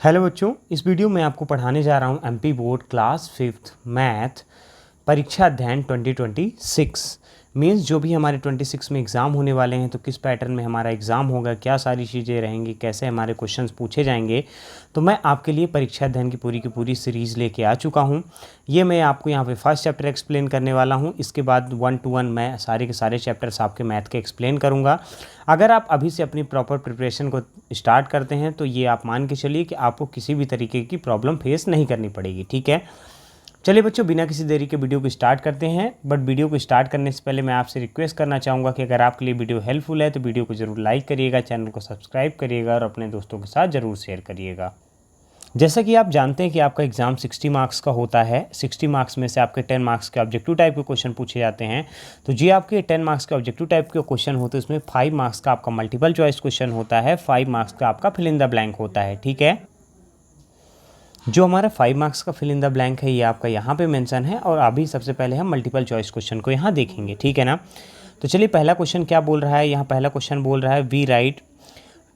Hello बच्चों, इस video में आपको पढ़ाने जा रहा हूँ MP board class 5th math परीक्षा अध्ययन 2026 मीन्स जो भी हमारे 26 में एग्ज़ाम होने वाले हैं तो किस पैटर्न में हमारा एग्ज़ाम होगा, क्या सारी चीज़ें रहेंगी, कैसे हमारे क्वेश्चंस पूछे जाएंगे। तो मैं आपके लिए परीक्षा अध्ययन की पूरी सीरीज़ लेके आ चुका हूँ। ये मैं आपको यहाँ पे फर्स्ट चैप्टर एक्सप्लेन करने वाला हूँ। इसके बाद 1 to 1 मैं सारे के सारे चैप्टर्स आपके मैथ के एक्सप्लेन करूँगा। अगर आप अभी से अपनी प्रॉपर प्रिपरेशन को स्टार्ट करते हैं तो ये आप मान के चलिए कि आपको किसी भी तरीके की प्रॉब्लम फेस नहीं करनी पड़ेगी। ठीक है, चलिए बच्चों, बिना किसी देरी के वीडियो को स्टार्ट करते हैं। बट वीडियो को स्टार्ट करने से पहले मैं आपसे रिक्वेस्ट करना चाहूँगा कि अगर आपके लिए वीडियो हेल्पफुल है तो वीडियो को ज़रूर लाइक करिएगा, चैनल को सब्सक्राइब करिएगा और अपने दोस्तों के साथ ज़रूर शेयर करिएगा। जैसा कि आप जानते हैं कि आपका एग्ज़ाम 60 मार्क्स का होता है। 60 मार्क्स में से आपके 10 मार्क्स के ऑब्जेक्टिव टाइप के क्वेश्चन पूछे जाते हैं। तो जी आपके 10 मार्क्स के ऑब्जेक्टिव टाइप के क्वेश्चन होते हैं, उसमें 5 मार्क्स का आपका मल्टीपल चॉइस क्वेश्चन होता है, 5 मार्क्स का आपका फिल इन द ब्लैंक होता है। ठीक है, जो हमारा 5 मार्क्स का फिल इन द ब्लैंक है ये आपका यहाँ पे मेंशन है। और अभी सबसे पहले हम मल्टीपल चॉइस क्वेश्चन को यहाँ देखेंगे। ठीक है ना, तो चलिए पहला क्वेश्चन क्या बोल रहा है। यहाँ पहला क्वेश्चन बोल रहा है वी राइट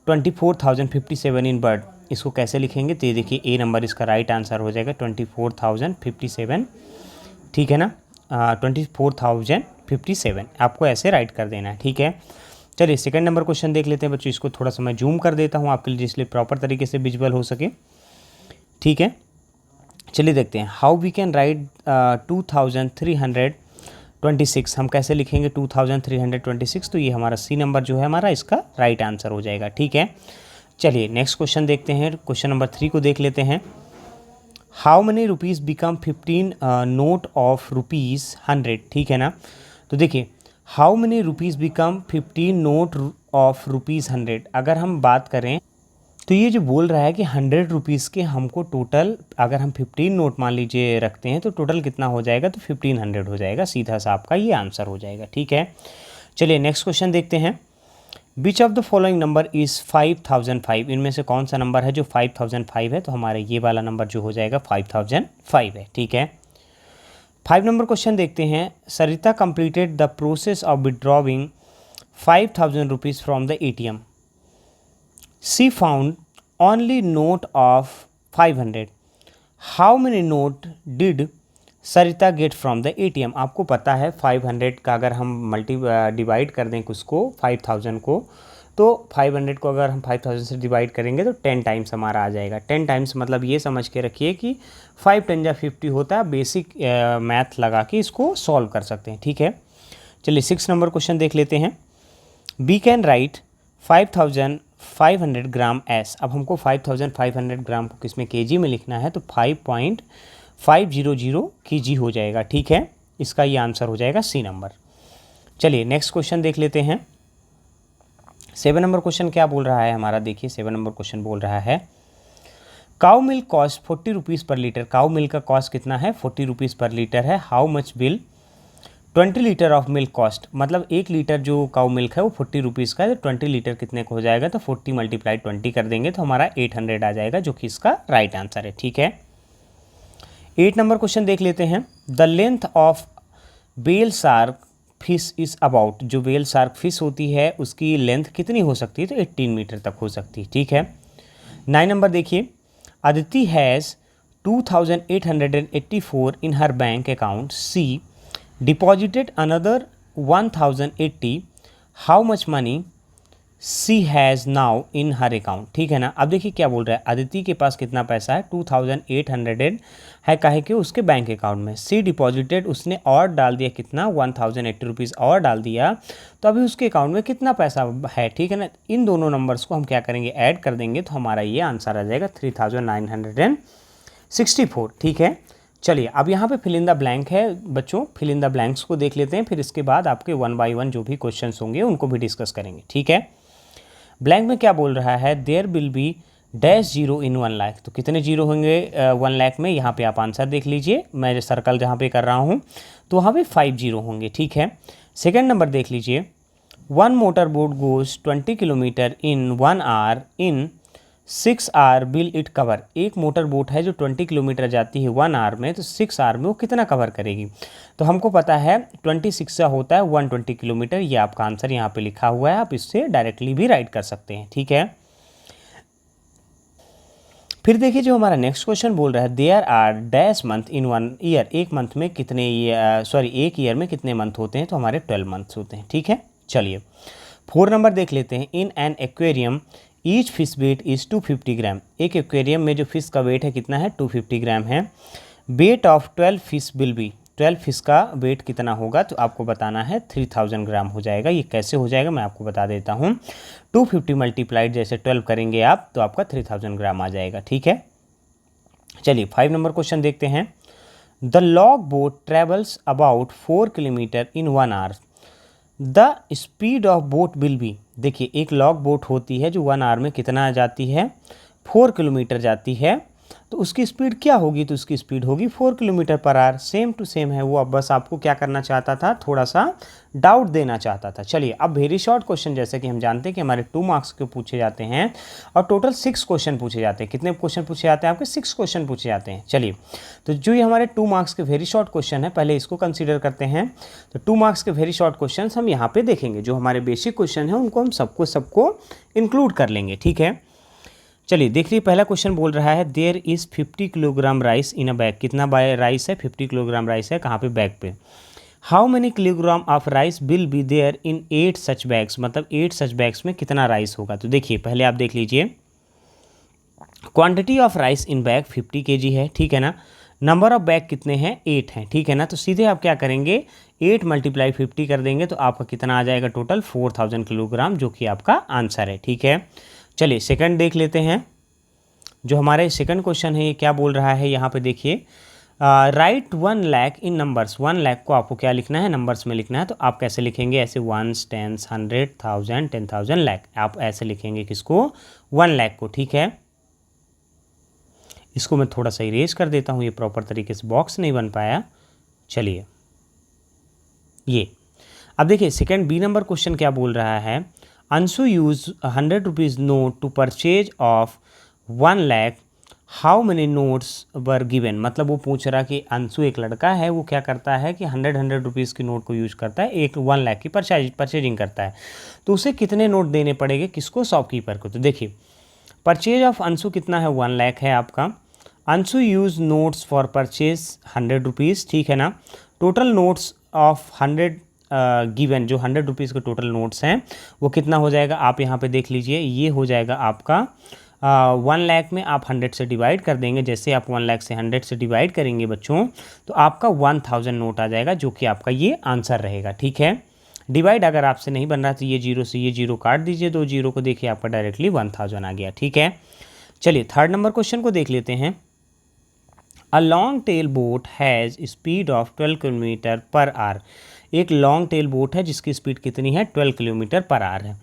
24,057 इन वर्ड। इसको कैसे लिखेंगे तो ये देखिए ए नंबर इसका राइट आंसर हो जाएगा 24,057। ठीक है ना, 24,057 आपको ऐसे राइट कर देना है। ठीक है, चलिए सेकंड नंबर क्वेश्चन देख लेते हैं बच्चों। इसको थोड़ा सा मैं जूम कर देता हूँ आपके लिए, जिसलिए प्रॉपर तरीके से विजुअल हो सके। ठीक है, चलिए देखते हैं हाउ वी कैन राइट 2326। हम कैसे लिखेंगे 2326, तो ये हमारा सी नंबर जो है हमारा इसका राइट आंसर हो जाएगा। ठीक है, चलिए नेक्स्ट क्वेश्चन देखते हैं। क्वेश्चन नंबर 3 को देख लेते हैं। How many rupees become 15 note of ₹100। ठीक है ना, तो देखिए how many rupees become 15 note of ₹100। अगर हम बात करें तो ये जो बोल रहा है कि 100 रुपीज़ के हमको टोटल, अगर हम 15 नोट मान लीजिए रखते हैं तो टोटल कितना हो जाएगा, तो 1500 हो जाएगा। सीधा सा आपका ये आंसर हो जाएगा। ठीक है, चलिए नेक्स्ट क्वेश्चन देखते हैं। Which of the following number is 5005। इनमें से कौन सा नंबर है जो 5005 है, तो हमारा ये वाला नंबर जो हो जाएगा 5005 है। ठीक है, 5 नंबर क्वेश्चन देखते हैं। Sarita completed the process of withdrawing 5000 rupees from the ATM। She found only note of 500. How many note did Sarita get from the ATM। आपको पता है 500 का अगर हम डिवाइड कर दें उसको 5000 को, तो 500 को अगर हम 5000 से डिवाइड करेंगे तो 10 टाइम्स हमारा आ जाएगा। 10 टाइम्स मतलब ये समझ के रखिए कि 5 10 जा 50 होता है। बेसिक मैथ लगा के इसको सॉल्व कर सकते हैं। ठीक है, चलिए 6 नंबर क्वेश्चन देख लेते हैं। We can write 5500 grams. अब हमको 5500 ग्राम को किस में केजी में लिखना है, तो 5.500 केजी हो जाएगा। ठीक है, इसका ये आंसर हो जाएगा सी नंबर। चलिए नेक्स्ट क्वेश्चन देख लेते हैं। 7 नंबर क्वेश्चन क्या बोल रहा है हमारा, देखिए 7 नंबर क्वेश्चन बोल रहा है cow milk cost 40 rupees per litre. Cow milk का कॉस्ट कितना है, 40 रुपीज़ पर लीटर है। How much bill 20 litre of milk cost. मतलब 1 लीटर जो काउ मिल्क है वो 40 रुपीज़ का है, तो 20 लीटर कितने को हो जाएगा, तो 40 × 20 कर देंगे तो हमारा 800 आ जाएगा, जो कि इसका राइट आंसर है। ठीक है, 8 नंबर क्वेश्चन देख लेते हैं। The length of whale shark fish is about. जो वेल शार्क फिश होती है उसकी लेंथ कितनी हो सकती है, तो 18 मीटर तक हो सकती है। ठीक है, 9 नंबर देखिए। Aditi has 2884 in her bank account. She deposited another 1080. How much money she has now in her account। ठीक है ना, अब देखिए क्या बोल रहा है। अदिति के पास कितना पैसा है, 2800 है, काहे कि उसके बैंक अकाउंट में। सी डिपॉजिटेड, उसने और डाल दिया कितना, 1080 रुपीज़ और डाल दिया, तो अभी उसके अकाउंट में कितना पैसा है। ठीक है ना, इन दोनों नंबर्स को हम क्या करेंगे, ऐड कर देंगे, तो हमारा ये आंसर आ जाएगा 3964। ठीक है, चलिए अब यहाँ पे फिल इन द ब्लैंक है बच्चों। फिल इन द ब्लैंक्स को देख लेते हैं, फिर इसके बाद आपके 1 बाय 1 जो भी क्वेश्चंस होंगे उनको भी डिस्कस करेंगे। ठीक है, ब्लैंक में क्या बोल रहा है, there will be dash zero in 1 lakh. तो कितने जीरो होंगे 1 लाख में, यहाँ पे आप आंसर देख लीजिए। मैं सर्कल जहाँ पे कर रहा हूँ तो वहाँ पे 5 जीरो होंगे। ठीक है, सेकेंड नंबर देख लीजिए। 1 motor boat goes 20 kilometre in 1 hour in 6 hour will it cover. एक मोटर बोट है जो 20 किलोमीटर जाती है 1 आवर में, तो 6 आवर में वो कितना कवर करेगी। तो हमको पता है 26 से होता है 120 किलोमीटर। ये आपका आंसर यहाँ पे लिखा हुआ है, आप इससे डायरेक्टली भी राइट कर सकते हैं। ठीक है, फिर देखिए जो हमारा नेक्स्ट क्वेश्चन बोल रहा है there are dash month in one year, एक मंथ में कितने एक ईयर में कितने मंथ होते हैं, तो हमारे 12 मंथ्स होते हैं। ठीक है, चलिए 4 नंबर देख लेते हैं। In an aquarium each fish weight is 250 gram, एक एक्वेरियम में जो फिश का वेट है कितना है, 250 ग्राम है। Weight of 12 fish will be, 12 fish का वेट कितना होगा, तो आपको बताना है 3000 ग्राम हो जाएगा। ये कैसे हो जाएगा मैं आपको बता देता हूँ। 250 मल्टीप्लाइड जैसे 12 करेंगे आप तो आपका 3000 ग्राम आ जाएगा। ठीक है, चलिए 5 नंबर क्वेश्चन देखते हैं। The log boat travels about 4 kilometre in 1 hour, the speed of boat will be, देखिए एक लॉग बोट होती है जो 1 आवर में कितना जाती है, 4 किलोमीटर जाती है, तो उसकी स्पीड क्या होगी, तो उसकी स्पीड होगी 4 kilometre per our. Same to same है वो, अब बस आपको क्या करना चाहता था, थोड़ा सा डाउट देना चाहता था। चलिए अब वेरी शॉर्ट क्वेश्चन, जैसे कि हम जानते हैं कि हमारे 2 मार्क्स के पूछे जाते हैं और टोटल 6 क्वेश्चन पूछे जाते हैं। कितने क्वेश्चन पूछे जाते हैं आपके, 6 क्वेश्चन पूछे जाते हैं। चलिए तो जो ये हमारे 2 मार्क्स के वेरी शॉर्ट क्वेश्चन है पहले इसको कंसिडर करते हैं। तो 2 मार्क्स के वेरी शॉर्ट क्वेश्चन हम यहाँ पे देखेंगे, जो हमारे बेसिक क्वेश्चन है उनको हम सबको इंक्लूड कर लेंगे। ठीक है, चलिए देखिए पहला क्वेश्चन बोल रहा है there is 50 kilogram rice in a bag, कितना राइस है, 50 किलोग्राम राइस है, कहाँ पे, बैग पे। How many kilogram of rice will be there in 8 such bags, मतलब 8 सच बैग्स में कितना राइस होगा। तो देखिए पहले आप देख लीजिए, quantity of rice in bag 50 kg है, ठीक है ना। नंबर ऑफ बैग कितने हैं, 8 हैं, ठीक है ना। तो सीधे आप क्या करेंगे, 8 × 50 कर देंगे तो आपका कितना आ जाएगा, टोटल 4000 किलोग्राम, जो कि आपका आंसर है। ठीक है, चलिए सेकंड देख लेते हैं। जो हमारे सेकंड क्वेश्चन है ये क्या बोल रहा है, यहाँ पे देखिए राइट 1 लाख इन नंबर्स, 1 लाख को आपको क्या लिखना है, नंबर्स में लिखना है। तो आप कैसे लिखेंगे, ऐसे 1s 10s 100 1000 10,000 लाख, आप ऐसे लिखेंगे किसको, 1 लाख को। ठीक है, इसको मैं थोड़ा सा इरेज कर देता हूँ, ये प्रॉपर तरीके से बॉक्स नहीं बन पाया। चलिए ये अब देखिए सेकंड बी नंबर क्वेश्चन क्या बोल रहा है, Anshu use 100 rupees note to purchase of 1 lakh, how many notes were given, मतलब वो पूछ रहा कि अंशु एक लड़का है, वो क्या करता है कि 100 रुपीज़ की नोट को यूज करता है, एक 1 लाख की परचेजिंग करता है, तो उसे कितने नोट देने पड़ेंगे, किसको, शॉपकीपर को। तो देखिए परचेज ऑफ अंशु कितना है, 1 लाख है आपका। Anshu use notes for purchase 100 rupees, ठीक है ना। टोटल नोट्स ऑफ 100 गिवन, जो 100 रुपीज़ के टोटल नोट्स हैं वो कितना हो जाएगा, आप यहाँ पे देख लीजिए, ये हो जाएगा आपका 1 लाख में आप 100 से डिवाइड कर देंगे। जैसे आप 1 लाख से 100 से डिवाइड करेंगे बच्चों, तो आपका 1000 नोट आ जाएगा, जो कि आपका ये आंसर रहेगा। ठीक है, डिवाइड अगर आपसे नहीं बन रहा तो ये 0 से ये 0 काट दीजिए, 2 0 को देखिए आपका डायरेक्टली 1000 आ गया। ठीक है, चलिए थर्ड नंबर क्वेश्चन को देख लेते हैं। A long tail boat has speed of 12 kilometre per our, एक लॉन्ग टेल बोट है जिसकी स्पीड कितनी है, 12 किलोमीटर पर आवर है।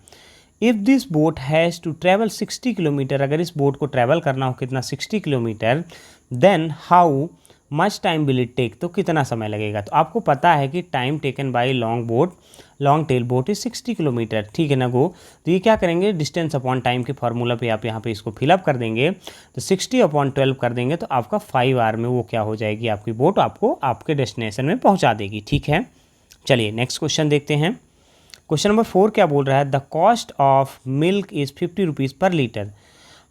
If this boat has to travel 60 kilometre, अगर इस बोट को ट्रैवल करना हो कितना, 60 kilometre, then how much time will it take, तो कितना समय लगेगा। तो आपको पता है कि time taken by long tail boat is 60 kilometre, ठीक है ना गो। तो ये क्या करेंगे, डिस्टेंस अपॉन टाइम के फार्मूला पे आप यहाँ पे इसको फिलअप कर देंगे, तो 60/12 कर देंगे तो आपका 5 आवर में वो क्या हो जाएगी, आपकी बोट आपको आपके डेस्टिनेशन में पहुँचा देगी। ठीक है, चलिए नेक्स्ट क्वेश्चन देखते हैं। क्वेश्चन नंबर 4 क्या बोल रहा है, the cost of milk is 50 rupees per litre,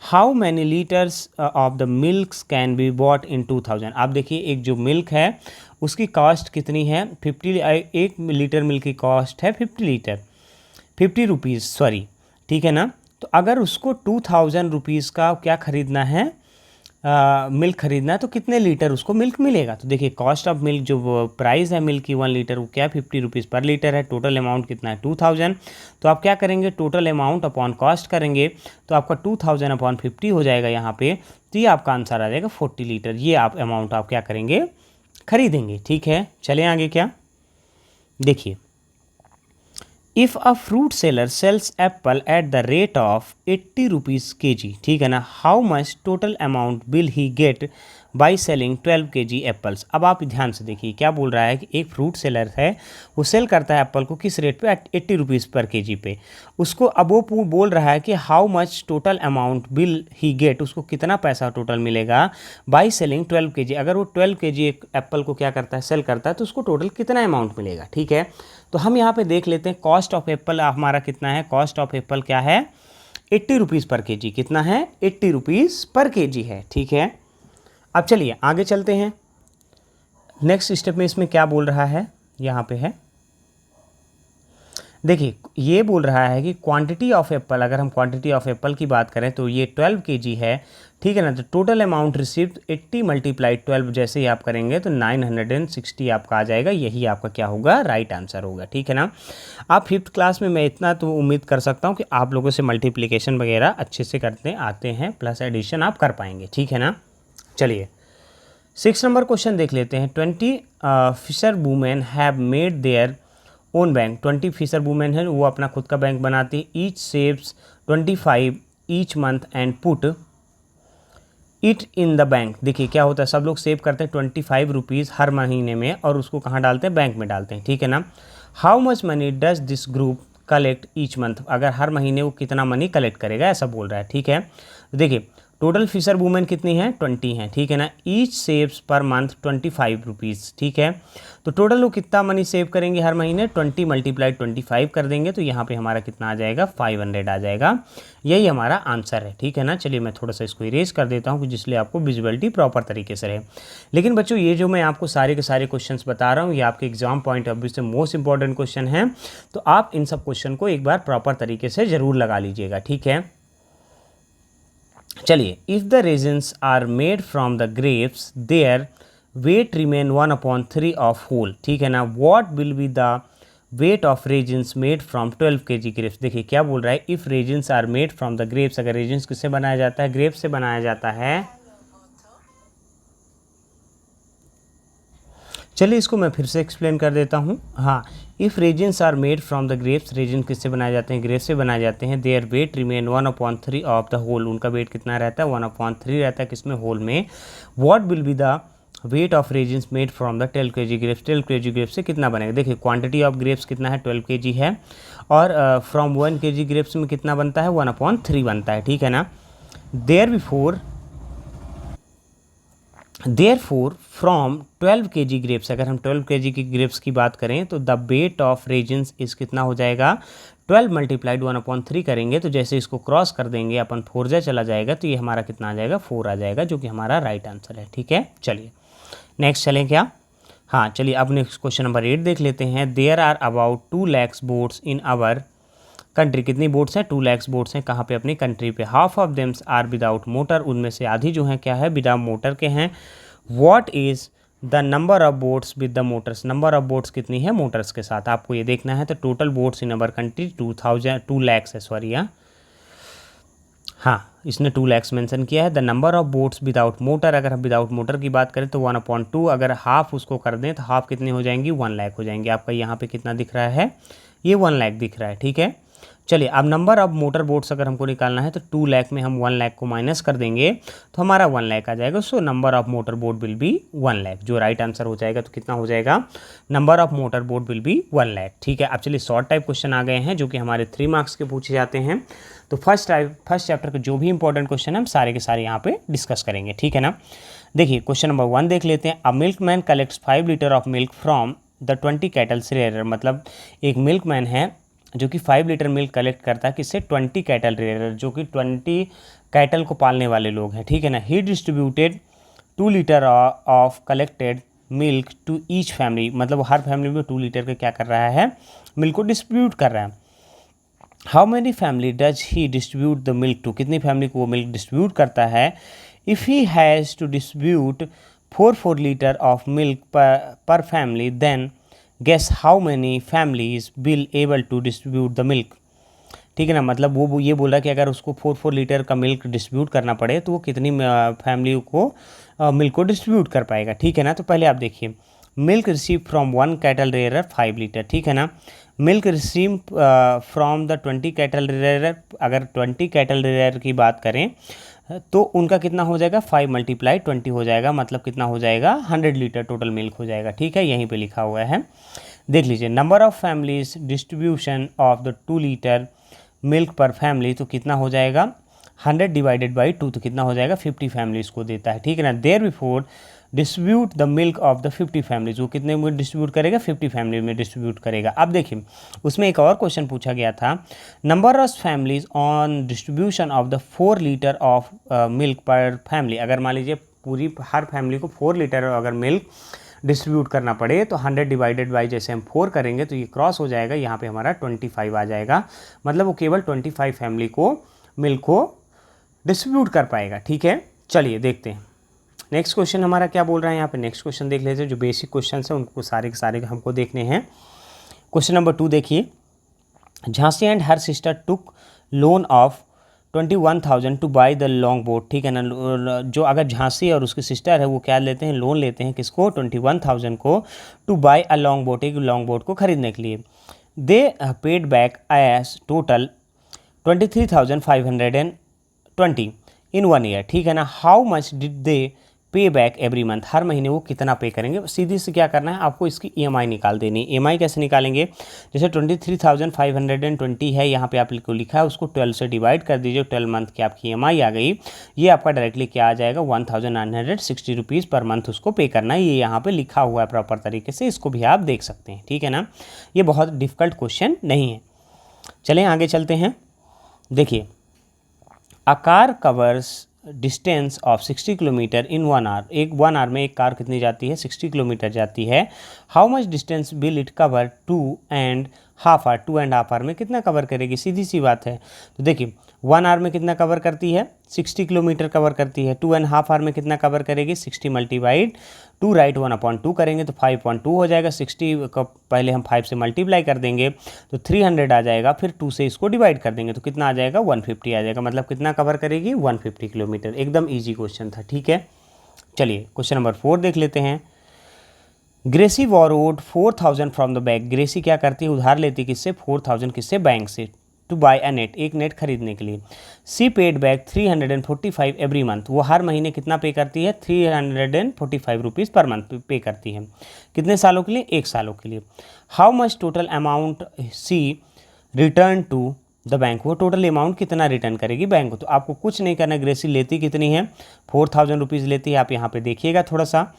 how many litres of the milks can be bought in 2000। आप देखिए एक जो मिल्क है उसकी कॉस्ट कितनी है, 1 लीटर मिल्क की कॉस्ट है 50 रुपीज़ सॉरी, ठीक है ना। तो अगर उसको 2000 रुपीज़ का क्या ख़रीदना है, मिल्क खरीदना है, तो कितने लीटर उसको मिल्क मिलेगा। तो देखिए कॉस्ट ऑफ मिल्क, जो प्राइस है मिल्क की 1 लीटर, वो क्या 50 रुपीज़ पर लीटर है। टोटल अमाउंट कितना है 2000, तो आप क्या करेंगे, टोटल अमाउंट अपॉन कॉस्ट करेंगे, तो आपका 2000/50 हो जाएगा यहाँ पे। तो ये आपका आंसर आ जाएगा 40 लीटर, ये आप अमाउंट आप क्या करेंगे, खरीदेंगे। ठीक है, चलें आगे। क्या देखिए, if a fruit seller sells apple at the rate of 80 rupees kg, ठीक है ना, how much total amount will he get by selling 12 kg apples. अब आप ध्यान से देखिए क्या बोल रहा है कि एक फ्रूट सेलर है, वो सेल करता है एप्पल को किस रेट पे, 80 रुपीज़ पर kg पे। उसको अब वो बोल रहा है कि how much total amount will he get, उसको कितना पैसा टोटल मिलेगा बाई सेलिंग 12 kg। अगर वो 12 kg एक एप्पल को क्या करता है, सेल करता है, तो उसको टोटल कितना अमाउंट मिलेगा। ठीक है, तो हम यहाँ पे देख लेते हैं कॉस्ट ऑफ एप्पल हमारा कितना है, कॉस्ट ऑफ एप्पल क्या है, ₹80 पर केजी। कितना है? ₹80 पर केजी है, ठीक है। अब चलिए आगे चलते हैं। नेक्स्ट स्टेप में इसमें क्या बोल रहा है, यहाँ पे है, देखिए ये बोल रहा है कि क्वांटिटी ऑफ एप्पल, अगर हम क्वांटिटी ऑफ एप्पल की बात करें तो ये 12 केजी है, ठीक है ना। तो टोटल अमाउंट रिसीव्ड 80 × 12 जैसे ही आप करेंगे तो 960 आपका आ जाएगा। यही आपका क्या होगा? राइट आंसर होगा, ठीक है ना। आप 5th क्लास में, मैं इतना तो उम्मीद कर सकता हूँ कि आप लोगों से मल्टीप्लिकेशन वगैरह अच्छे से करते आते हैं, प्लस एडिशन आप कर पाएंगे, ठीक है ना। चलिए 6 नंबर क्वेश्चन देख लेते हैं। 20 fisher women have made their own bank. 20 fisher women है, वो अपना खुद का बैंक बनाती है। Each saves 25 each month and put it in the bank. देखिए क्या होता है, सब लोग सेव करते हैं 25 रुपीज़ हर महीने में और उसको कहाँ डालते हैं? बैंक में डालते हैं, ठीक है ना। How much money does this group collect each month. अगर हर महीने वो कितना मनी कलेक्ट करेगा, ऐसा बोल रहा है, ठीक है। देखिए टोटल फिशर वुमेन कितनी है? 20 हैं, ठीक है ना। Each saves per month 25 rupees, ठीक है। तो टोटल वो कितना मनी सेव करेंगे हर महीने? 20 × 25 कर देंगे तो यहाँ पे हमारा कितना आ जाएगा? 500 आ जाएगा। यही हमारा आंसर है, ठीक है ना। चलिए मैं थोड़ा सा इसको इरेज कर देता हूँ जिसलिए आपको विजुअलिटी प्रॉपर तरीके से रहे। लेकिन बच्चों ये जो मैं आपको सारे के सारे क्वेश्चंस बता रहा हूँ, ये आपके एग्जाम पॉइंट ऑफ व्यू से मोस्ट इंपॉर्टेंट क्वेश्चन है, तो आप इन सब क्वेश्चन को एक बार प्रॉपर तरीके से ज़रूर लगा लीजिएगा, ठीक है। चलिए, if the raisins are made from the grapes their weight remain 1/3 of whole, ठीक है ना। What will be the weight of raisins made from 12 kg grapes. देखिए क्या बोल रहा है, if raisins are made from the grapes, अगर raisins किससे बनाया जाता है? ग्रेप्स से बनाया जाता है। चलिए इसको मैं फिर से एक्सप्लेन कर देता हूँ। हाँ, if raisins are made from the grapes, raisin किससे बनाए जाते हैं? ग्रेप्स से बनाए जाते हैं। Their weight remain 1/3 of the whole, उनका वेट कितना रहता है? 1/3 रहता है, किसमें? होल में। What will be the weight of raisins made from the 12 kg grapes, 12 kg grapes से कितना बनेगा? देखिए क्वांटिटी ऑफ ग्रेप्स कितना है? 12 kg है, और फ्रॉम 1 kg ग्रेप्स में कितना बनता है? 1/3 बनता है, ठीक है ना। देयरफॉर फ्रॉम 12 kg ग्रेप्स, अगर हम 12 kg की ग्रेप्स की बात करें तो द वेट ऑफ रेजिन्स इस कितना हो जाएगा? 12 × 1/3 करेंगे तो जैसे इसको क्रॉस कर देंगे अपन 4 चला जाएगा तो ये हमारा कितना आ जाएगा? 4 आ जाएगा, जो कि हमारा राइट आंसर है, ठीक है। चलिए नेक्स्ट चलें क्या? हाँ चलिए अब नेक्स्ट क्वेश्चन नंबर 8 देख लेते हैं। There are about 2 lakhs boats in our country. कितनी बोट्स हैं? 2 lakhs बोट्स हैं। कहाँ पे? अपनी कंट्री पे। Half of them are without motor, उनमें से आधी जो हैं क्या है? विदाउट मोटर के हैं। What is the number of boats with the Motors. Number of boats कितनी है मोटर्स के साथ, आपको ये देखना है। तो total boats in our country 2 lakhs है, सॉरी हाँ इसने 2 lakhs मेंशन किया है। The number of boats without motor, अगर हम विदाउट मोटर की बात करें तो 1/2, अगर हाफ उसको कर दें तो हाफ कितनी हो जाएंगी? 1 लाख हो जाएंगी। आपका यहाँ पे कितना दिख रहा है? ये 1 लाख दिख रहा है, ठीक है। चलिए अब नंबर ऑफ मोटर बोट्स अगर हमको निकालना है तो 2 लाख में हम 1 लाख को माइनस कर देंगे तो हमारा 1 लाख आ जाएगा। So number of motor boat will B 1 lakh, जो राइट आंसर हो जाएगा। तो कितना हो जाएगा? Number of motor boat will B 1 lakh, ठीक है। अब चलिए शॉर्ट टाइप क्वेश्चन आ गए हैं जो कि हमारे 3 मार्क्स के पूछे जाते हैं। तो फर्स्ट चैप्टर के जो भी इंपॉर्टेंट क्वेश्चन है हम सारे के सारे यहाँ पे डिस्कस करेंगे, ठीक है ना। देखिए क्वेश्चन नंबर 1 देख लेते हैं। A milkman collects 5 litre of milk from the 20 cattles rear, मतलब एक मिल्कमैन है जो कि 5 लीटर मिल्क कलेक्ट करता है, किससे? 20 कैटल रेयर, जो कि 20 कैटल को पालने वाले लोग हैं, ठीक है ना। He distributed 2 litre of collected milk to each family, मतलब हर फैमिली में 2 लीटर का क्या कर रहा है? मिल्क को डिस्ट्रीब्यूट कर रहा है। How many family does he distribute the milk to, कितनी फैमिली को वो मिल्क डिस्ट्रीब्यूट करता है? If he has to distribute 4 litre of milk per family, then guess how many families will able to distribute the milk, ठीक है ना। मतलब वो ये बोल रहा है कि अगर उसको 4 लीटर का मिल्क डिस्ट्रीब्यूट करना पड़े तो वो कितनी फैमिली को मिल्क को डिस्ट्रीब्यूट कर पाएगा, ठीक है ना। तो पहले आप देखिए, milk receive from 1 cattle rear 5 litre, ठीक है ना। Milk receive from the 20 cattle rear, अगर 20 कैटल रेयर की बात करें तो उनका कितना हो जाएगा? 5 × 20 हो जाएगा, मतलब कितना हो जाएगा? 100 लीटर टोटल मिल्क हो जाएगा, ठीक है। यहीं पे लिखा हुआ है, देख लीजिए। Number of families distribution of the 2 litre milk per family, तो कितना हो जाएगा? 100 / 2, तो कितना हो जाएगा? 50 फैमिलीज़ को देता है, ठीक है ना। There before distribute the milk of the 50 families, वो कितने में डिस्ट्रीब्यूट करेगा, 50 फैमिली में डिस्ट्रीब्यूट करेगा। अब देखिए उसमें एक और क्वेश्चन पूछा गया था, number of families on distribution of the 4 litre of milk per family. अगर मान लीजिए पूरी हर फैमिली को 4 लीटर अगर मिल्क डिस्ट्रीब्यूट करना पड़े तो 100 डिवाइडेड बाई जैसे हम 4 करेंगे तो ये क्रॉस हो जाएगा, यहाँ पे हमारा 25 आ जाएगा, मतलब वो केवल 25 फैमिली को मिल्क को डिस्ट्रीब्यूट कर पाएगा। ठीक है, चलिए देखते हैं नेक्स्ट क्वेश्चन हमारा क्या बोल रहा है। यहाँ पे नेक्स्ट क्वेश्चन देख लेते हैं, जो बेसिक क्वेश्चन है उनको सारे के सारे हमको देखने हैं। क्वेश्चन नंबर 2 देखिए, Jhansi and her sister took loan of 21,000 two by the long boat. ठीक है ना, जो अगर झांसी और उसकी सिस्टर है वो क्या लेते हैं, लोन लेते हैं, किसको, 21,000 को, to buy a long boat, एक लॉन्ग बोट को खरीदने के लिए। They paid back as total 23,520 in 1 year. ठीक है ना, हाउ मच डिड दे पे बैक एवरी मंथ, हर महीने वो कितना पे करेंगे। सीधी से क्या करना है आपको, इसकी EMI निकाल देनी। EMI कैसे निकालेंगे, जैसे 23,520 है, यहाँ पे आपको लिखा है, उसको 12 से डिवाइड कर दीजिए, 12 मंथ की आपकी EMI आ गई। ये आपका डायरेक्टली क्या आ जाएगा, 1,960 रुपीज़ पर मंथ उसको पे करना है। ये यहाँ पे लिखा हुआ है प्रॉपर तरीके से, इसको भी आप देख सकते हैं। ठीक है ना, ये बहुत डिफिकल्ट क्वेश्चन नहीं है। चलें आगे चलते हैं। देखिए, a car covers distance of 60 kilometre in 1 hour, एक 1 आवर में एक कार कितनी जाती है, 60 किलोमीटर जाती है। How much distance will it cover 2.5 hour, 2.5 hour में कितना कवर करेगी, सीधी सी बात है। तो देखिए 1 आवर में कितना कवर करती है, 60 किलोमीटर कवर करती है। 2.5 आवर में कितना कवर करेगी, 60 मल्टीप्लाइड 2, राइट, 1/2 करेंगे तो 5.2 हो जाएगा। 60 को पहले हम 5 से मल्टीप्लाई कर देंगे तो 300 आ जाएगा, फिर 2 से इसको डिवाइड कर देंगे तो कितना आ जाएगा, 150 आ जाएगा। मतलब कितना कवर करेगी, 150 किलोमीटर। एकदम ईजी क्वेश्चन था। ठीक है, चलिए क्वेश्चन नंबर 4 देख लेते हैं। Gracy borrowed 4,000 from the bank, Gracy क्या करती है, उधार लेती है किससे, 4,000 किससे, बैंक से, टू बाई अ नेट, एक नेट खरीदने के लिए। सी पेड बैक 345 एवरी मंथ, वो हर महीने कितना पे करती है, 345 रुपीज़ पर मंथ पे करती है। कितने सालों के लिए, 1 सालों के लिए। How much total amount she return to the bank, वो टोटल अमाउंट कितना रिटर्न करेगी बैंक को। तो आपको कुछ नहीं करना, ग्रेसी लेती कितनी है, 4,000 रुपीज़ लेती है, आप यहाँ पे देखिएगा थोड़ा सा।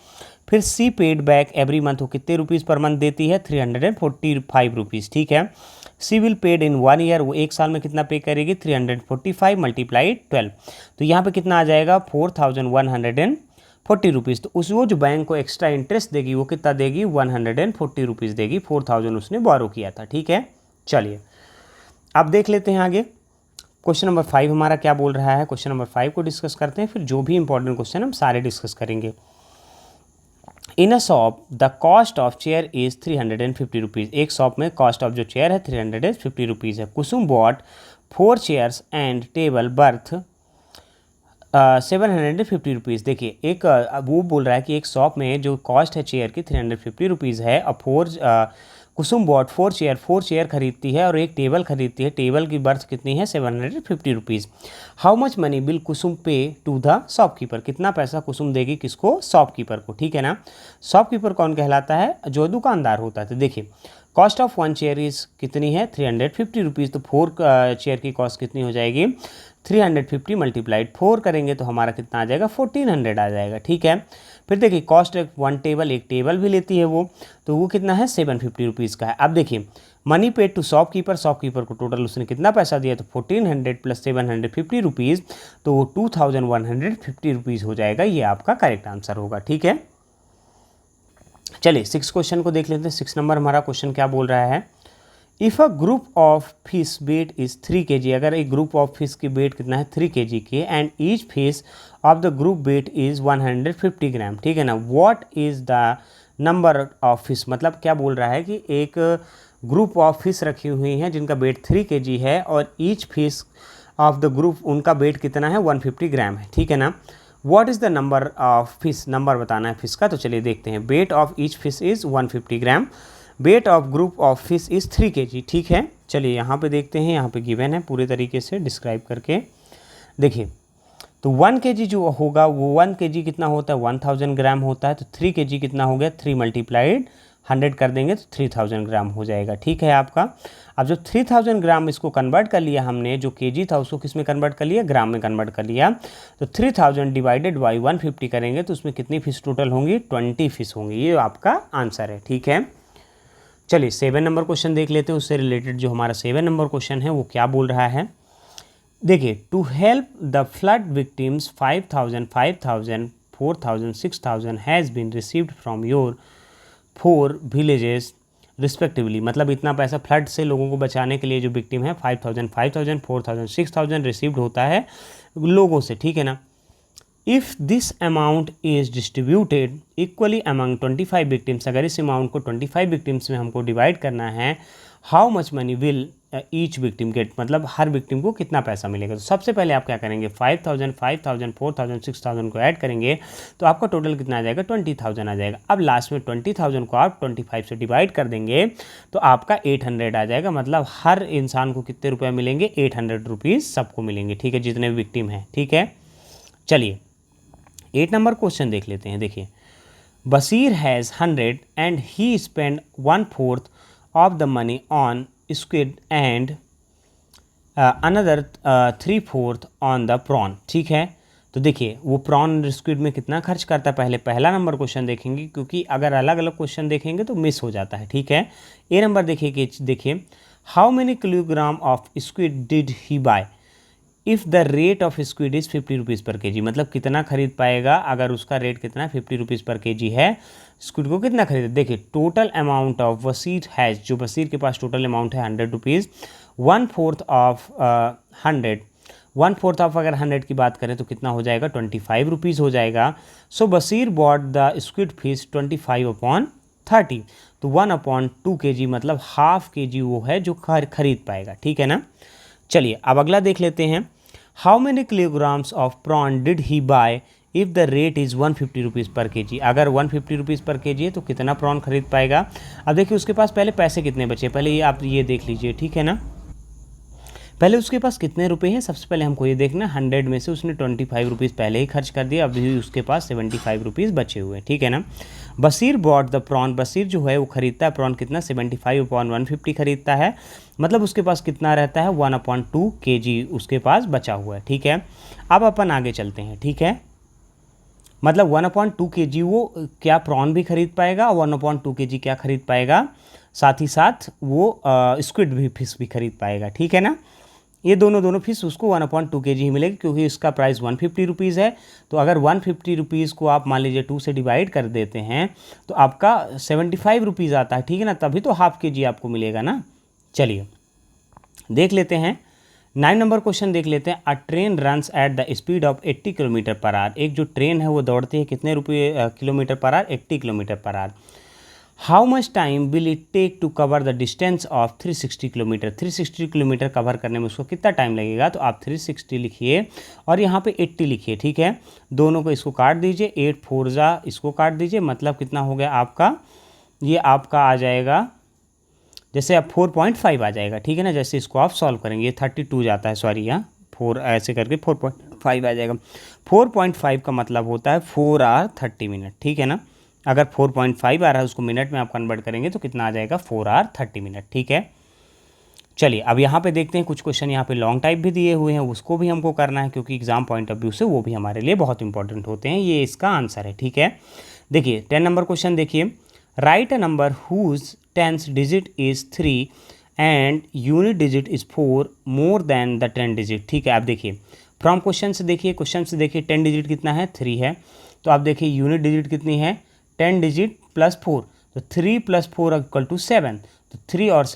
फिर सी पेड बैक एवरी मंथ, वो कितने रुपीज़ पर मंथ देती है, 345 रुपीज़। ठीक है, सी विल पेड इन 1 ईयर, वो 1 साल में कितना पे करेगी, 345 मल्टीप्लाइड 12, तो यहाँ पे कितना आ जाएगा, 4,140 रुपीज़। तो उस वो जो बैंक को एक्स्ट्रा इंटरेस्ट देगी वो कितना देगी, 140 रुपीज़ देगी, 4,000 उसने बोरो किया था। ठीक है, चलिए अब देख लेते हैं आगे। क्वेश्चन नंबर 5 हमारा क्या बोल रहा है, क्वेश्चन नंबर 5 को डिस्कस करते हैं, फिर जो भी इंपॉर्टेंट क्वेश्चन हम सारे डिस्कस करेंगे। In a shop the cost of chair is 350 rupees, एक शॉप में कॉस्ट ऑफ जो चेयर है 350 रुपीज़ है। Kusum bought 4 chairs and table worth 750 rupees. देखिए एक वो बोल रहा है कि एक शॉप में जो कॉस्ट है चेयर की 350 रुपीज़ है, और कुसुम बॉट 4 चेयर खरीदती है और एक टेबल खरीदती है, टेबल की बर्थ कितनी है, 750 rupees. How much money will Kusum pay to the shopkeeper, कितना पैसा कुसुम देगी किसको, शॉपकीपर को। ठीक है ना, शॉपकीपर कौन कहलाता है, जो दुकानदार होता है। तो देखिए कॉस्ट ऑफ 1 चेयर इज़ कितनी है, 350 रुपीज़, तो 4 चेयर की कॉस्ट कितनी हो जाएगी, 350 मल्टीप्लाइड 4 करेंगे तो हमारा कितना आ जाएगा, 1400 आ जाएगा। ठीक है, फिर देखिए कॉस्ट 1 टेबल, एक टेबल भी लेती है वो, तो वो कितना है, 750 रुपीज़ का है। अब देखिए money paid to shopkeeper, shopkeeper को टोटल उसने कितना पैसा दिया, तो 1400 प्लस 750 रुपीज़, तो वो 2150 रुपीज़ हो जाएगा। ये आपका करेक्ट आंसर होगा। ठीक है, चलिए 6 क्वेश्चन को देख लेते हैं। 6 नंबर हमारा क्वेश्चन क्या बोल रहा है, if a group of fish weight is 3 kg, अगर एक ग्रुप ऑफ फिश की वेट कितना है, 3 kg की, and each fish of the group weight is 150 gram. ठीक है ना, what is the number of fish, मतलब क्या बोल रहा है कि एक ग्रुप ऑफ फिश रखी हुई हैं जिनका वेट 3 kg है और each fish of the group उनका वेट कितना है, 150 ग्राम है। ठीक है ना, what is the number of fish, number बताना है फिश का। तो चलिए देखते हैं, weight of each fish is 150 gram, weight of group of fish is 3 kg। ठीक है, चलिए यहाँ पे देखते हैं, यहाँ पे गिवन है पूरे तरीके से डिस्क्राइब करके। देखिए तो 1 kg जो होगा वो 1 kg कितना होता है, 1000 ग्राम होता है, तो 3 kg कितना हो गया, 3 मल्टीप्लाइड 100 कर देंगे तो 3000 ग्राम हो जाएगा, ठीक है आपका। अब जो 3000 ग्राम इसको कन्वर्ट कर लिया हमने, जो केजी था उसको किस में कन्वर्ट कर लिया, ग्राम में कन्वर्ट कर लिया। तो 3000 डिवाइडेड बाई 150 करेंगे तो उसमें कितनी फिश टोटल होंगी, 20 फिश होंगी। ये आपका आंसर है, ठीक है। चलिए 7 नंबर क्वेश्चन देख लेते हैं, उससे रिलेटेड जो हमारा 7 नंबर क्वेश्चन है वो क्या बोल रहा है। देखिए, to help the flood victims 5000, 5000, 4000, 6000 has been received from your 4 villages respectively. मतलब इतना पैसा फ्लड से लोगों को बचाने के लिए जो विक्टिम है 5000, 5000, 4000, 6000 रिसीव्ड होता है लोगों से, ठीक है ना। If this amount is distributed equally among 25 victims, अगर इस अमाउंट को 25 विक्टिम्स में हमको डिवाइड करना है, how much money will each victim get, मतलब हर विक्टिम को कितना पैसा मिलेगा। तो सबसे पहले आप क्या करेंगे, 5000, 5000, 4000, 6000 को ऐड करेंगे तो आपका टोटल कितना आ जाएगा, 20000 आ जाएगा। अब लास्ट में 20000 को आप 25 से डिवाइड कर देंगे तो आपका 800 आ जाएगा। मतलब हर इंसान को कितने रुपये मिलेंगे, 800 रुपीज़ सबको मिलेंगे, ठीक है, जितने विक्टिम हैं, ठीक है। चलिए 8 नंबर क्वेश्चन देख लेते हैं। देखिए, Bashir has 100 and he spend 1/4 of the money on squid and another 3/4 on the prawn, ठीक है। तो देखिए वो प्रॉन स्क्विड में कितना खर्च करता है, पहले पहला नंबर क्वेश्चन देखेंगे, क्योंकि अगर अलग अलग क्वेश्चन देखेंगे तो मिस हो जाता है, ठीक है। ए नंबर देखिए, how many kilogram of squid did he buy if the rate of squid is 50 rupees per KG. मतलब कितना खरीद पाएगा अगर उसका रेट कितना 50 रुपीज़ पर केजी है, स्क्विड को कितना खरीदे। देखिए, total amount of Wasir has, जो बशीर के पास टोटल अमाउंट है 100 रुपीज़, 1/4 ऑफ 100, 1/4 ऑफ अगर 100 की बात करें तो कितना हो जाएगा, 25 रुपीज़ हो जाएगा। So Bashir bought the squid fish 25/30, तो 1/2 kg, मतलब हाफ kg वो है जो खरीद पाएगा, ठीक है ना। चलिए अब अगला देख लेते हैं, how many kilograms of prawn did he buy if the rate is 150 rupees per KG. अगर 150 रुपीज़ पर केजी है तो कितना प्रॉन खरीद पाएगा। अब देखिए उसके पास पहले पैसे कितने बचे, पहले ये आप ये देख लीजिए, ठीक है ना। पहले उसके पास कितने रुपए हैं, सबसे पहले हमको ये देखना, 100 में से उसने 25 रुपीज़ पहले ही खर्च कर दिया, अभी उसके पास 75 रुपीज़ बचे हुए हैं, ठीक है ना। Bashir bought the prawn, Bashir जो है वो खरीदता है प्रॉन कितना, 75/150 खरीदता है। मतलब उसके पास कितना रहता है, 1/2 kg उसके पास बचा हुआ है, ठीक है। अब अपन आगे चलते हैं, ठीक है। मतलब 1/2 kg वो क्या प्रॉन भी खरीद पाएगा, 1/2 kg क्या खरीद पाएगा, साथ ही साथ वो स्क्विड भी, फिश भी खरीद पाएगा, ठीक है ना। ये दोनों फिश उसको 1/2 kg ही मिलेगी, क्योंकि इसका प्राइस 150 रुपीज़ है। तो अगर 150 रुपीज़ को आप मान लीजिए 2 से डिवाइड कर देते हैं तो आपका 75 रुपीज़ आता है, ठीक है ना, तभी तो हाफ kg आपको मिलेगा ना। चलिए देख लेते हैं 9 नंबर क्वेश्चन देख लेते हैं। अ train runs at the speed of 80 kilometre per our. एक जो ट्रेन है वो दौड़ती है कितने kilometre per hour, 80 kilometre per hour. How much time will it take to cover the distance of 360 kilometre. 360 kilometre cover करने में उसको कितना टाइम लगेगा, तो आप 360 लिखिए और यहाँ पे 80 लिखिए, ठीक है। दोनों को इसको काट दीजिए, 8 4 इसको काट दीजिए, मतलब कितना हो गया आपका, ये आपका आ जाएगा, जैसे अब 4.5 आ जाएगा, ठीक है ना। जैसे इसको आप सॉल्व करेंगे, ये 32 जाता है, सॉरी यहाँ 4 ऐसे करके 4.5 आ जाएगा। 4.5 का मतलब होता है 4 आवर 30 मिनट, ठीक है ना। अगर 4.5 आ रहा है उसको मिनट में आप कन्वर्ट करेंगे तो कितना आ जाएगा, 4 आवर 30 मिनट, ठीक है। चलिए अब यहाँ पे देखते हैं कुछ क्वेश्चन यहाँ पे लॉन्ग टाइप भी दिए हुए हैं, उसको भी हमको करना है, क्योंकि एग्जाम पॉइंट ऑफ व्यू से वो भी हमारे लिए बहुत इंपॉर्टेंट होते हैं। ये इसका आंसर है, ठीक है। देखिए 10 नंबर क्वेश्चन देखिए, write a number whose 10th digit is 3 and unit digit is 4 more than the 10 digit, ठीक है। आप देखिए फ्रॉम क्वेश्चन से देखिए, 10 डिजिट कितना है, 3 है। तो आप देखिए यूनिट डिजिट कितनी है, 10 डिजिट +4, तो 3 + 4 = 7, तो 3 और